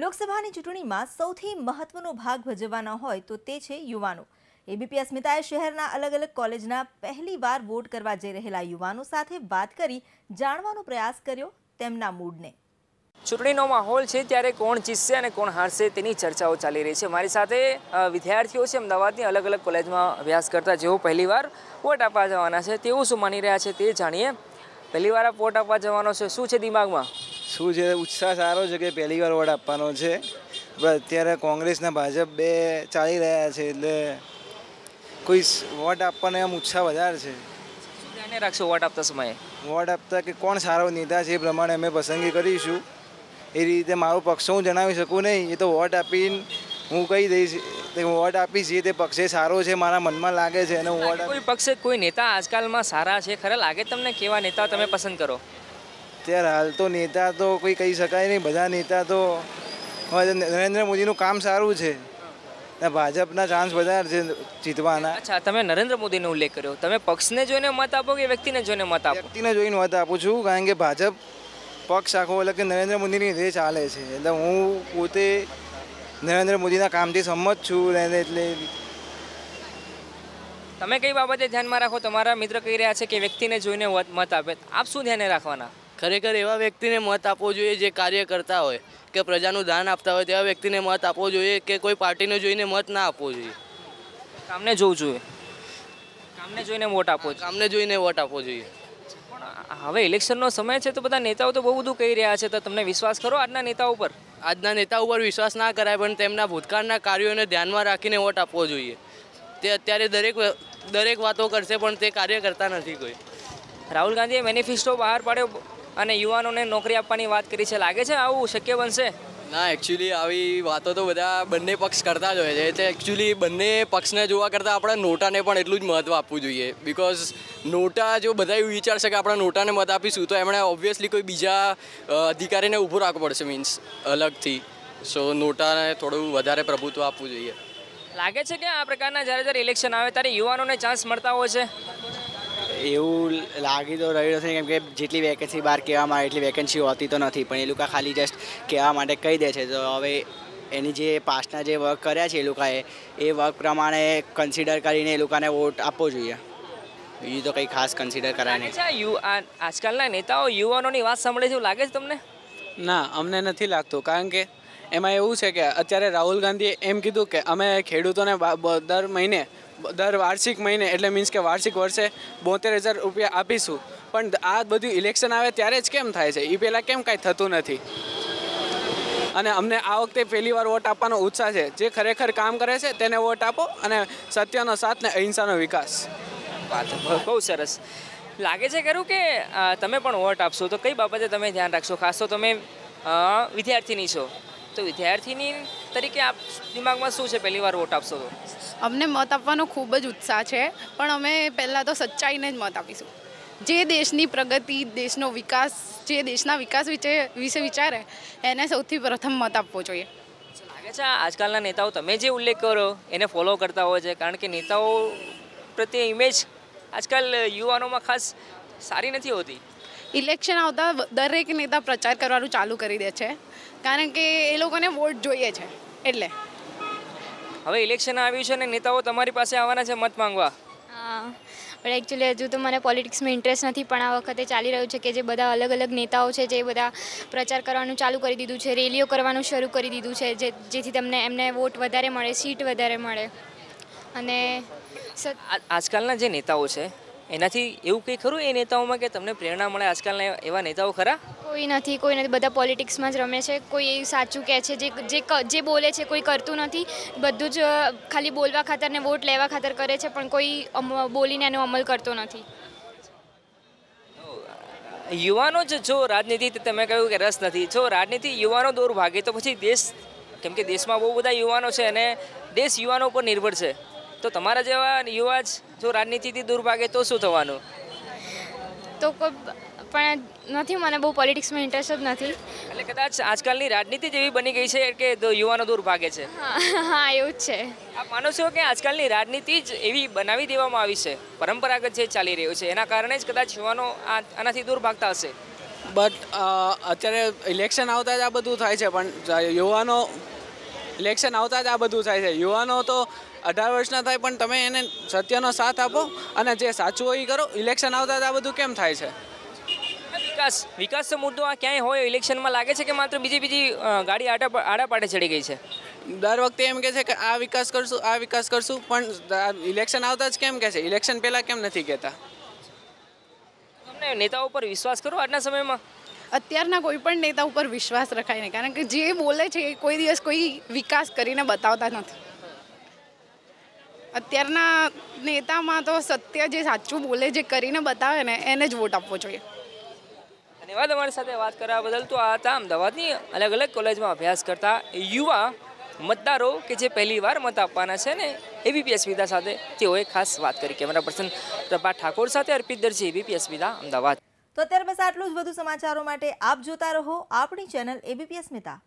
લોકસભાની ચૂંટણીમાં સૌથી મહત્વનો ભાગ ભજવવાનો હોય તો તે છે યુવાનો। એબીપી અસ્મિતાએ શહેરના અલગ અલગ કોલેજના પહેલીવાર વોટ કરવા જઈ રહેલા યુવાનો સાથે વાત કરી જાણવાનો પ્રયાસ કર્યો તેમના મૂડને। ચૂંટણીનો માહોલ છે ત્યારે કોણ જીતશે અને કોણ હારશે તેની ચર્ચાઓ ચાલી રહી છે। મારી સાથે વિદ્યાર્થીઓ છે અમદાવાદની અલગ અલગ કોલેજમાં અભ્યાસ કરતા જેઓ પહેલીવાર વોટ આપવા જવાના છે તેઓ શું માની રહ્યા છે તે જાણીએ। પહેલીવાર વોટ આપવા જવાનો છે, શું છે દિમાગમાં? શું છે, ઉત્સાહ સારો છે કે પહેલીવાર વોટ આપવાનો છે। અત્યારે કોંગ્રેસના ભાજપ બે ચાલી રહ્યા છે એટલે કોઈ વોટ આપવાનો એમ ઉત્સાહ વધારે છે। શું ધ્યાને રાખશો વોટ આપતા સમયે? વોટ આપતા કે કોણ સારો નેતા છે એ પ્રમાણે અમે પસંદગી કરીશું। એ રીતે મારો પક્ષ હું જણાવી શકું નહીં, એ તો વોટ આપીને હું કહી દઈશ વોટ આપીશ એ તે પક્ષે સારો છે મારા મનમાં લાગે છે અને વોટ કોઈ પક્ષે કોઈ નેતા આજકાલમાં સારા છે ખરા લાગે તમને? કેવા નેતા તમે પસંદ કરો? અત્યારે હાલ તો નેતા તો કોઈ કહી શકાય નહીં, બધા નેતા તો નરેન્દ્ર મોદીનું કામ સારું છે ને ભાજપના ચાન્સ વધારે છે જીતવાના। અચ્છા, તમે નરેન્દ્ર મોદીનો ઉલ્લેખ કર્યો, તમે પક્ષને જોઈને મત આપો કે વ્યક્તિને જોઈને મત આપો? વ્યક્તિને જોઈને મત આપું છું, કારણ કે ભાજપ પક્ષ આખો એટલે કે નરેન્દ્ર મોદીની રીતે ચાલે છે એટલે હું પોતે નરેન્દ્ર મોદીના કામથી સંમત છું એટલે તમે કઈ બાબતે ધ્યાનમાં રાખો? તમારા મિત્ર કહી રહ્યા છે કે વ્યક્તિને જોઈને મત આપે, આપ શું ધ્યાને રાખવાના? ખરેખર એવા વ્યક્તિને મત આપવો જોઈએ જે કાર્ય કરતા હોય કે પ્રજાનું દાન આપતા હોય તેવા વ્યક્તિને મત આપવો જોઈએ કે કોઈ પાર્ટીને જોઈને મત ના આપવો જોઈએ। કામને જોવું જોઈએ, કામને જોઈને વોટ આપવો જોઈએ, કામને જોઈને વોટ આપવો જોઈએ। પણ હવે ઇલેક્શનનો સમય છે તો બધા નેતાઓ તો બહુ બધું કહી રહ્યા છે, તો તમને વિશ્વાસ ખરો આજના નેતાઓ પર? આજના નેતા ઉપર વિશ્વાસ ના કરાય પણ તેમના ભૂતકાળના કાર્યોને ધ્યાનમાં રાખીને વોટ આપવો જોઈએ। તે અત્યારે દરેક વાતો કરશે પણ તે કાર્ય કરતા નથી કોઈ। રાહુલ ગાંધીએ મેનિફેસ્ટો બહાર પાડ્યો અને યુવાનોને નોકરી આપવાની વાત કરી છે, લાગે છે આવું શક્ય બનશે? ના, એકચ્યુઅલી આવી વાતો તો બધા બંને પક્ષ કરતા જ હોય છે એટલે એકચ્યુઅલી બંને પક્ષને જોવા કરતાં આપણે નોટાને પણ એટલું જ મહત્ત્વ આપવું જોઈએ। બિકોઝ નોટા જો બધા એવું વિચારશે કે આપણે નોટાને મત આપીશું તો એમણે ઓબ્વિયસલી કોઈ બીજા અધિકારીને ઊભું રાખવું પડશે, મીન્સ અલગથી। સો નોટાને થોડું વધારે પ્રભુત્વ આપવું જોઈએ। લાગે છે કે આ પ્રકારના જ્યારે ઇલેક્શન આવે ત્યારે યુવાનોને ચાન્સ મળતા હોય છે? એવું લાગી તો રહ્યું નથી, કેમ કે જેટલી વેકેન્સી બહાર કહેવામાં આવે એટલી વેકેન્સી હોતી તો નથી, પણ એ લોકો ખાલી જસ્ટ કહેવા માટે કહી દે છે। તો હવે એની જે પાસ્ટના જે વર્ક કર્યા છે એ લોકોએ એ વર્ક પ્રમાણે કન્સિડર કરીને એ લોકોને વોટ આપવો જોઈએ, બીજું તો કંઈ ખાસ કન્સિડર કરાય નહીં। આજકાલના નેતાઓ યુવાનોની વાત સાંભળે છે એવું લાગે છે તમને? ના, અમને નથી લાગતું, કારણ કે એમાં એવું છે કે અત્યારે રાહુલ ગાંધીએ એમ કીધું કે અમે ખેડૂતોને દર વાર્ષિક મહિને એટલે મીન્સ કે વાર્ષિક વર્ષે 72,000 રૂપિયા આપીશું, પણ આ બધું ઇલેક્શન આવે ત્યારે જ કેમ થાય છે? એ પહેલાં કેમ કાંઈ થતું નથી? અને અમને આ વખતે પહેલીવાર વોટ આપવાનો ઉત્સાહ છે। જે ખરેખર કામ કરે છે તેને વોટ આપો અને સત્યનો સાથ ને અહિંસાનો વિકાસ। બહુ સરસ લાગે છે ખરું કે તમે પણ વોટ આપશો તો કઈ બાબતે તમે ધ્યાન રાખશો? ખાસ તો તમે વિદ્યાર્થીની છો, તો વિદ્યાર્થીની તરીકે આપ દિમાગમાં શું છે પહેલીવાર વોટ આપશો તો? અમને મત આપવાનો ખૂબ જ ઉત્સાહ છે, પણ અમે પહેલાં તો સચ્ચાઈને જ મત આપીશું। જે દેશની પ્રગતિ, દેશનો વિકાસ, જે દેશના વિકાસ વિશે વિચારે એને સૌથી પ્રથમ મત આપવો જોઈએ। લાગે છે આજકાલના નેતાઓ તમે જે ઉલ્લેખ કરો એને ફોલો કરતા હોય છે, કારણ કે નેતાઓ પ્રત્યે ઇમેજ આજકાલ યુવાનોમાં ખાસ સારી નથી હોતી। ઇલેક્શન આવતા દરેક નેતા પ્રચાર કરવાનું ચાલુ કરી દે છે, કારણ કે એ લોકોને વોટ જોઈએ છે એટલે। હવે ઇલેક્શન આવ્યું છે અને નેતાઓ તમારી પાસે આવવાના છે મત માંગવા? હા, પણ એકચ્યુઅલી હજુ તો મને પોલિટિક્સમાં ઇન્ટરેસ્ટ નથી, પણ આ વખતે ચાલી રહ્યું છે કે જે બધા અલગ અલગ નેતાઓ છે જે બધા પ્રચાર કરવાનું ચાલુ કરી દીધું છે, રેલીઓ કરવાનું શરૂ કરી દીધું છે, જેથી એમને વોટ વધારે મળે, સીટ વધારે મળે। અને આજકાલના જે નેતાઓ છે એનાથી એવું કંઈ ખરું એ નેતાઓમાં કે તમને પ્રેરણા મળે? આજકાલના એવા નેતાઓ ખરા? કોઈ નથી, બધા પોલિટિક્સમાં જ રમે છે। કોઈ સાચું કહે છે, જે બોલે છે કોઈ કરતું નથી, બધું જ ખાલી બોલવા ખાતર ને વોટ લેવા ખાતર કરે છે, પણ કોઈ બોલીને એનો અમલ કરતો નથી। યુવાનો જ જો રાજનીતિ, તમે કહ્યું કે રસ નથી, જો રાજનીતિ યુવાનો દૂર ભાગે તો પછી દેશ, કેમ કે દેશમાં બહુ બધા યુવાનો છે અને દેશ યુવાનો પર નિર્ભર છે, તો તમારા જેવા યુવા જ જો રાજનીતિથી દૂર ભાગે તો શું થવાનું? તો પણ નથી, મને બહુ પોલિટિક્સમાં ઇન્ટરેસ્ટ જ નથી, એટલે કદાચ આજકાલની રાજનીતિ જ એવી બની ગઈ છે કે યુવાનો દૂર ભાગે છે। હા, એવું જ છે। આપ માનો છો કે આજકાલની રાજનીતિ જ એવી બનાવી દેવામાં આવી છે, પરંપરાગત જે ચાલી રહ્યું છે એના કારણે જ કદાચ યુવાનો આનાથી દૂર ભાગતા હશે? બટ અત્યારે ઇલેક્શન આવતા જ આ બધું થાય છે, પણ યુવાનો ઇલેક્શન આવતા જ આ બધું થાય છે. યુવાનો તો 18 વર્ષના થાય પણ તમે એને સત્યનો સાથ આપો અને જે સાચું હોય એ કરો. ઇલેક્શન આવતા જ આ બધું કેમ થાય છે? વિકાસનો મુદ્દો આ ક્યાંય હોય ઇલેક્શનમાં લાગે છે કે માત્ર બીજી ગાડી આડા પાડે ચડી ગઈ છે? દર વખતે એમ કહે છે કે આ વિકાસ કરશું, પણ ઇલેક્શન આવતા જ કેમ કહે છે? ઇલેક્શન પહેલાં કેમ નથી કહેતા? તમને નેતાઓ પર વિશ્વાસ કરો આજના સમયમાં? અત્યારના કોઈ પણ નેતા ઉપર વિશ્વાસ રખાય નહીં, કારણ કે જે બોલે છે એ કોઈ દિવસ કોઈ વિકાસ કરીને બતાવતા નથી. અત્યારના નેતામાં તો સત્ય જે સાચું બોલે, જે કરીને બતાવે ને એને જ વોટ આપવો જોઈએ. ધન્યવાદ અમારી સાથે વાત કરવા બદલ. તો આ હતા અમદાવાદની અલગ અલગ કોલેજમાં અભ્યાસ કરતા યુવા મતદારો કે જે પહેલી વાર મત આપવાના છે ને એબીપી અસ્મિતા સાથે તેઓએ ખાસ વાત કરી. કેમેરા પર્સન પ્રભાત ઠાકોર સાથે અર્પિત દરજી, એબીપી અસ્મિતા, અમદાવાદ. તો અત્યારે બસ આટલું જ. વધુ સમાચારો માટે આપ જોતા રહો આપણી ચેનલ એબીપી અસ્મિતા.